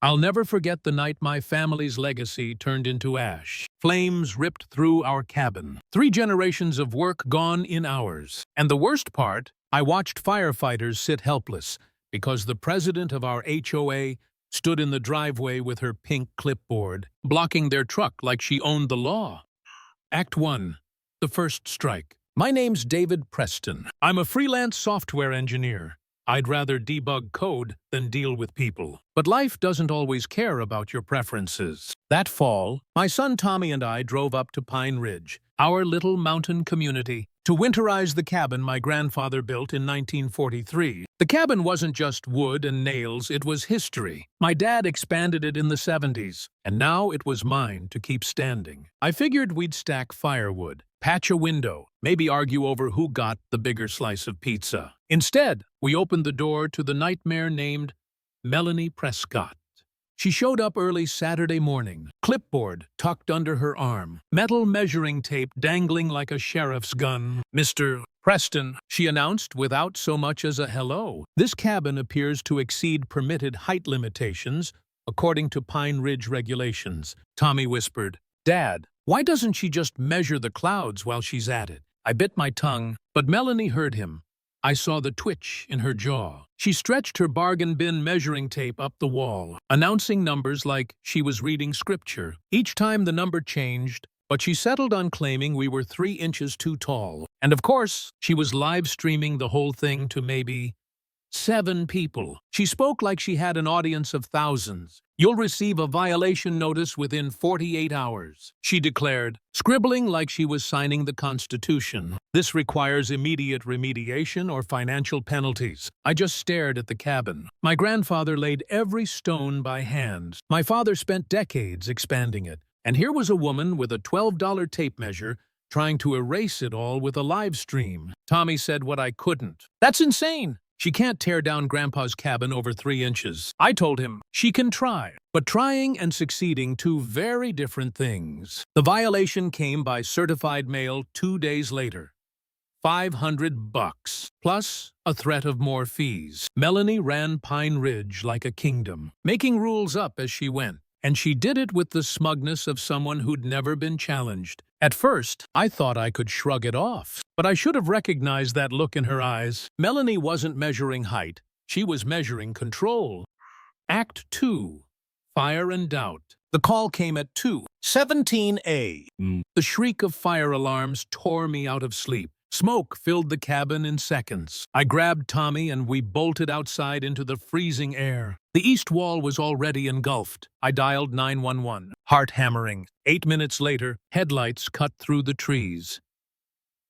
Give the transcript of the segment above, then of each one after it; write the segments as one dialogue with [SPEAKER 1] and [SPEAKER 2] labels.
[SPEAKER 1] I'll never forget the night my family's legacy turned into ash. Flames ripped through our cabin. 3 generations of work gone in hours. And the worst part, I watched firefighters sit helpless because the president of our HOA stood in the driveway with her pink clipboard, blocking their truck like she owned the law. Act 1. The First Strike. My name's David Preston. I'm a freelance software engineer. I'd rather debug code than deal with people. But life doesn't always care about your preferences. That fall, my son Tommy and I drove up to Pine Ridge, our little mountain community, to winterize the cabin my grandfather built in 1943. The cabin wasn't just wood and nails, it was history. My dad expanded it in the 70s, and now it was mine to keep standing. I figured we'd stack firewood, patch a window, maybe argue over who got the bigger slice of pizza. Instead, we opened the door to the nightmare named Melanie Prescott. She showed up early Saturday morning, clipboard tucked under her arm, metal measuring tape dangling like a sheriff's gun. "Mr. Preston," she announced without so much as a hello. "This cabin appears to exceed permitted height limitations, according to Pine Ridge regulations." Tommy whispered, "Dad, why doesn't she just measure the clouds while she's at it?" I bit my tongue, but Melanie heard him. I saw the twitch in her jaw. She stretched her bargain bin measuring tape up the wall, announcing numbers like she was reading scripture. Each time the number changed, but she settled on claiming we were 3 inches too tall. And of course, she was live streaming the whole thing to maybe 7 people. She spoke like she had an audience of thousands. "You'll receive a violation notice within 48 hours, she declared, scribbling like she was signing the Constitution. "This requires immediate remediation or financial penalties." I just stared at the cabin. My grandfather laid every stone by hand. My father spent decades expanding it. And here was a woman with a $12 tape measure trying to erase it all with a live stream. Tommy said what I couldn't. "That's insane. She can't tear down Grandpa's cabin over 3 inches." I told him, "She can try." But trying and succeeding, 2 very different things. The violation came by certified mail 2 days later. $500, plus a threat of more fees. Melanie ran Pine Ridge like a kingdom, making rules up as she went. And she did it with the smugness of someone who'd never been challenged. At first, I thought I could shrug it off, but I should have recognized that look in her eyes. Melanie wasn't measuring height, she was measuring control. Act 2. Fire and Doubt. The call came at 2:17 a.m. The shriek of fire alarms tore me out of sleep. Smoke filled the cabin in seconds. I grabbed Tommy and we bolted outside into the freezing air. The east wall was already engulfed. I dialed 911, heart hammering. 8 minutes later, headlights cut through the trees.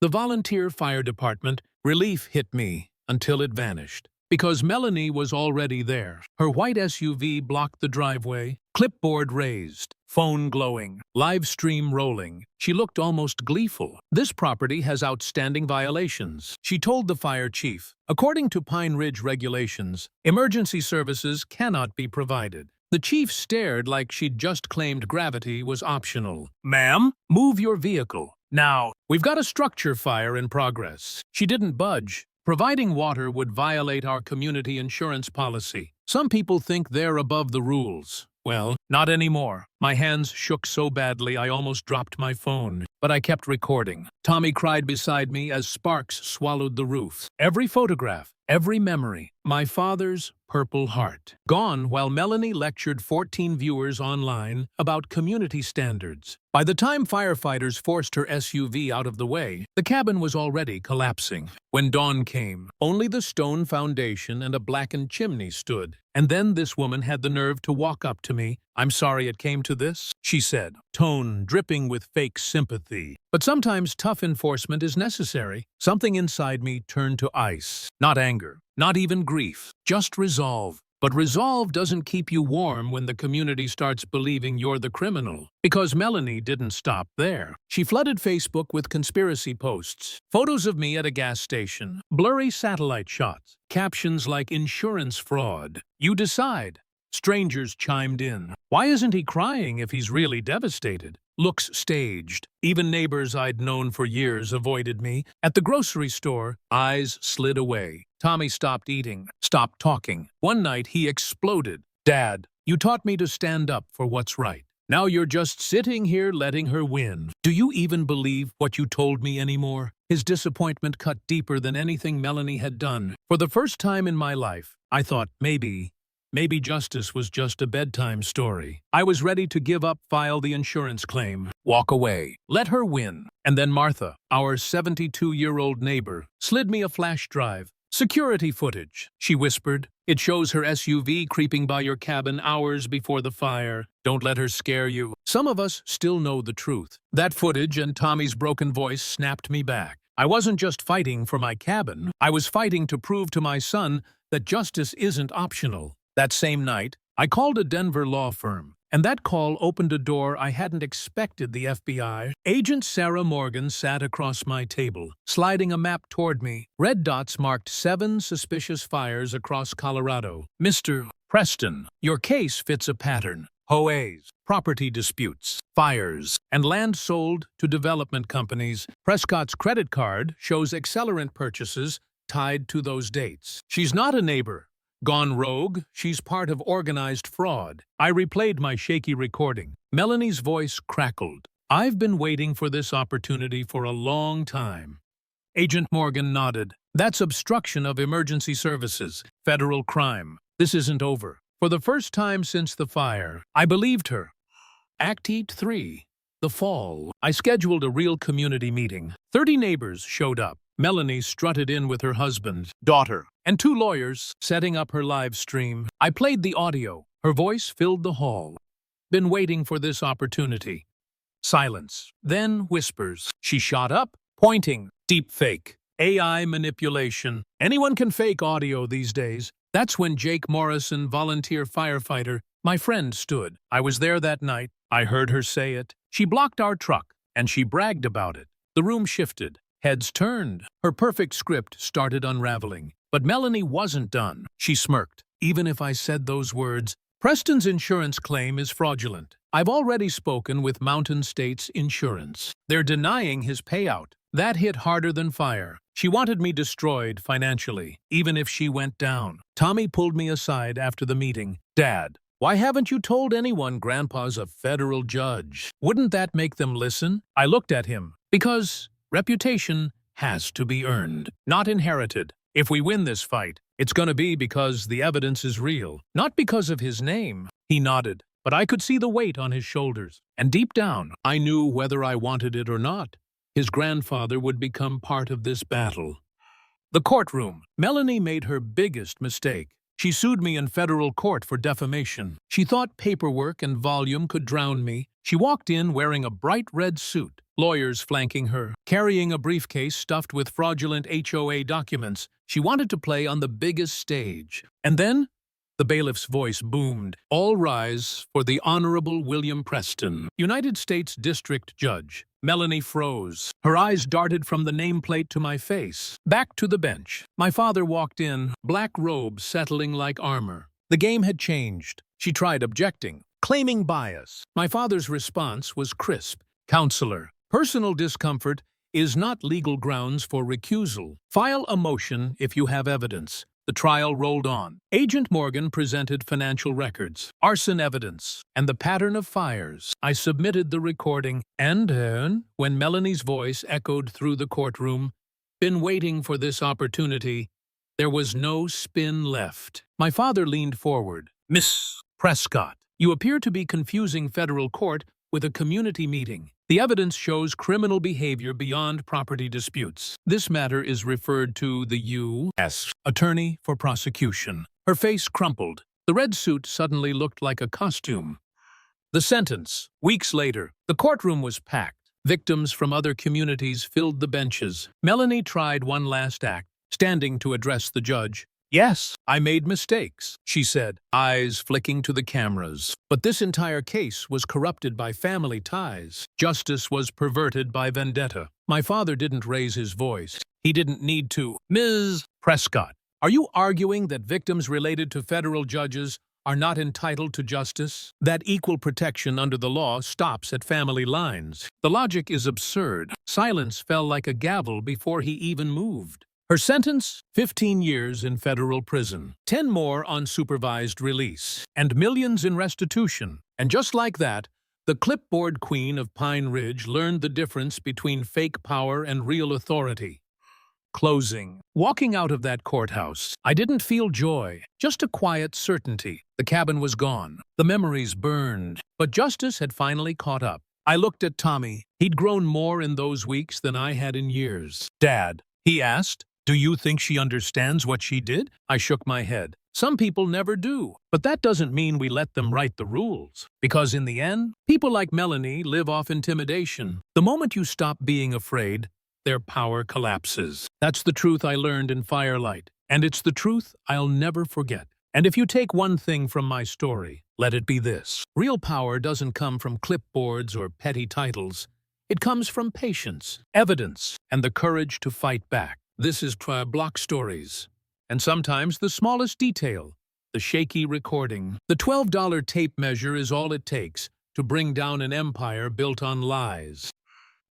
[SPEAKER 1] The volunteer fire department, relief hit me until it vanished. Because Melanie was already there. Her white SUV blocked the driveway, clipboard raised, phone glowing, live stream rolling. She looked almost gleeful. "This property has outstanding violations," she told the fire chief. "According to Pine Ridge regulations, emergency services cannot be provided." The chief stared like she'd just claimed gravity was optional. "Ma'am, move your vehicle. Now, we've got a structure fire in progress." She didn't budge. Providing water would violate our community insurance policy. Some people think they're above the rules. Well, not anymore. My hands shook so badly I almost dropped my phone. But I kept recording. Tommy cried beside me as sparks swallowed the roof. Every photograph, every memory. My father's Purple Heart. Gone while Melanie lectured 14 viewers online about community standards. By the time firefighters forced her SUV out of the way, the cabin was already collapsing. When dawn came, only the stone foundation and a blackened chimney stood. And then this woman had the nerve to walk up to me. "I'm sorry it came to this," she said, tone dripping with fake sympathy. But sometimes tough enforcement is necessary. Something inside me turned to ice. Not anger, not even grief, just resolve. But resolve doesn't keep you warm when the community starts believing you're the criminal. Because Melanie didn't stop there. She flooded Facebook with conspiracy posts, photos of me at a gas station, blurry satellite shots, captions like "insurance fraud." "You decide." Strangers chimed in. "Why isn't he crying if he's really devastated?" Looks staged. Even neighbors I'd known for years avoided me. At the grocery store, eyes slid away. Tommy stopped eating, stopped talking. One night he exploded. Dad, you taught me to stand up for what's right. Now you're just sitting here letting her win. Do you even believe what you told me anymore? His disappointment cut deeper than anything Melanie had done. For the first time in my life, I thought maybe justice was just a bedtime story. I was ready to give up, file the insurance claim, walk away, let her win. And then Martha, our 72-year-old neighbor, slid me a flash drive. Security footage, she whispered. It shows her SUV creeping by your cabin hours before the fire. Don't let her scare you. Some of us still know the truth. That footage and Tommy's broken voice snapped me back. I wasn't just fighting for my cabin. I was fighting to prove to my son that justice isn't optional. That same night, I called a Denver law firm, and that call opened a door I hadn't expected. The FBI. Agent Sarah Morgan sat across my table, sliding a map toward me. Red dots marked 7 suspicious fires across Colorado. Mr. Preston, your case fits a pattern. HOAs, property disputes, fires, and land sold to development companies. Prescott's credit card shows accelerant purchases tied to those dates. She's not a neighbor gone rogue, she's part of organized fraud. I replayed my shaky recording. Melanie's voice crackled. I've been waiting for this opportunity for a long time. Agent Morgan nodded. That's obstruction of emergency services, federal crime. This isn't over. For the first time since the fire, I believed her. Act 3. The fall. I scheduled a real community meeting. 30 neighbors showed up. Melanie strutted in with her husband, daughter, and 2 lawyers setting up her live stream. I played the audio. Her voice filled the hall. Been waiting for this opportunity. Silence. Then whispers. She shot up, pointing. Deep fake. AI manipulation. Anyone can fake audio these days. That's when Jake Morrison, volunteer firefighter, my friend, stood. I was there that night. I heard her say it. She blocked our truck, and she bragged about it. The room shifted. Heads turned. Her perfect script started unraveling. But Melanie wasn't done. She smirked. Even if I said those words, Preston's insurance claim is fraudulent. I've already spoken with Mountain States Insurance. They're denying his payout. That hit harder than fire. She wanted me destroyed financially, even if she went down. Tommy pulled me aside after the meeting. Dad, why haven't you told anyone Grandpa's a federal judge? Wouldn't that make them listen? I looked at him. Because reputation has to be earned, not inherited. If we win this fight, it's going to be because the evidence is real, not because of his name. He nodded, but I could see the weight on his shoulders. And deep down, I knew whether I wanted it or not, his grandfather would become part of this battle. The courtroom. Melanie made her biggest mistake. She sued me in federal court for defamation. She thought paperwork and volume could drown me. She walked in wearing a bright red suit, lawyers flanking her, carrying a briefcase stuffed with fraudulent HOA documents. She wanted to play on the biggest stage. And then the bailiff's voice boomed. All rise for the Honorable William Preston, United States District Judge. Melanie froze. Her eyes darted from the nameplate to my face. Back to the bench. My father walked in, black robe settling like armor. The game had changed. She tried objecting, claiming bias. My father's response was crisp. Counselor, personal discomfort is not legal grounds for recusal. File a motion if you have evidence. The trial rolled on. Agent Morgan presented financial records, arson evidence, and the pattern of fires. I submitted the recording, and when Melanie's voice echoed through the courtroom, been waiting for this opportunity, there was no spin left. My father leaned forward. Miss Prescott, you appear to be confusing federal court with a community meeting. The evidence shows criminal behavior beyond property disputes. This matter is referred to the U.S. Attorney for Prosecution. Her face crumpled. The red suit suddenly looked like a costume. The sentence. Weeks later, the courtroom was packed. Victims from other communities filled the benches. Melanie tried one last act, standing to address the judge. Yes, I made mistakes, she said, eyes flicking to the cameras. But this entire case was corrupted by family ties. Justice was perverted by vendetta. My father didn't raise his voice. He didn't need to. Ms. Prescott, are you arguing that victims related to federal judges are not entitled to justice? That equal protection under the law stops at family lines. The logic is absurd. Silence fell like a gavel before he even moved. Her sentence, 15 years in federal prison, 10 more on supervised release, and millions in restitution. And just like that, the clipboard queen of Pine Ridge learned the difference between fake power and real authority. Closing. Walking out of that courthouse, I didn't feel joy, just a quiet certainty. The cabin was gone. The memories burned. But justice had finally caught up. I looked at Tommy. He'd grown more in those weeks than I had in years. "Dad," he asked, "do you think she understands what she did?" I shook my head. Some people never do. But that doesn't mean we let them write the rules. Because in the end, people like Melanie live off intimidation. The moment you stop being afraid, their power collapses. That's the truth I learned in Firelight, and it's the truth I'll never forget. And if you take one thing from my story, let it be this. Real power doesn't come from clipboards or petty titles. It comes from patience, evidence, and the courage to fight back. This is Block Stories. And sometimes the smallest detail, the shaky recording. The $12 tape measure is all it takes to bring down an empire built on lies.